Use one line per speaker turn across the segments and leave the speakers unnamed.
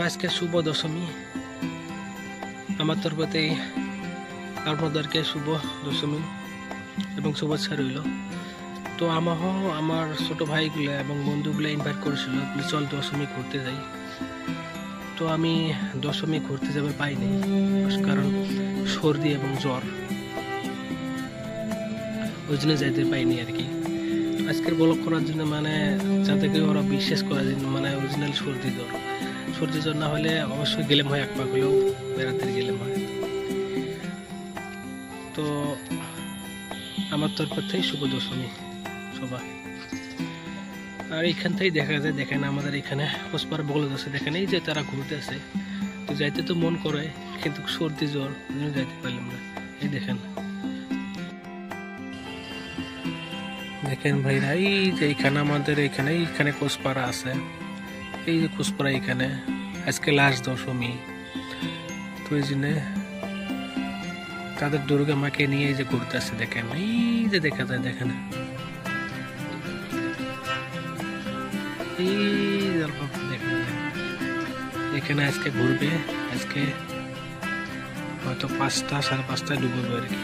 আজকে শুভ দশমী আমার তরফতে আপনাদেরকে শুভ দশমী এবং শুভেচ্ছা রইল। তো আমার ছোট ভাইগুলো এবং বন্ধুগুলো ইনভাইট করেছিল, চল দশমী ঘুরতে যাই। তো আমি দশমী ঘুরতে যাবে পাইনি, কারণ সর্দি এবং জ্বর, ওই জন্য যাইতে পাইনি আর কি। আজকের ব্লগ করার জন্য মানে যাদেরকে ওরা বিশ্বাস করে মানে অরিজিনাল সর্দি জ্বর না হলে অবশ্যই গেলেম হয়, এক পাক হলেও বেড়াতে গেলেম হয়। তো আমার তরফ থেকে শুভ দশমী সবাই। আর এখান থেকেই দেখা যায়, দেখেন আমাদের এখানে পুষ্পার বগলত আছে, দেখেন এই যে তারা ঘুরতে আছে। তো যাইতে তো মন করে, কিন্তু সর্দি জ্বর যাইতে পারলাম না। এই দেখেন ভাইরা, এই যে এখানে আমাদের এইখানে কোচপাড়া আছে, এই যে কোচপাড়া এখানে আজকে লাস্ট দশমী। তো এই জন্য তাদের দুর্গা মাকে নিয়ে এই যে ঘুরতে আসছে, দেখেন এই যে দেখা যায়, দেখেন এখানে আজকে ঘুরবে, আজকে হয়তো 5টা 5:30টায় ডুববে আর কি।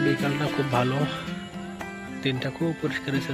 বিকালটা খুব ভালো, দিনটা খুব পরিষ্কার হয়েছে।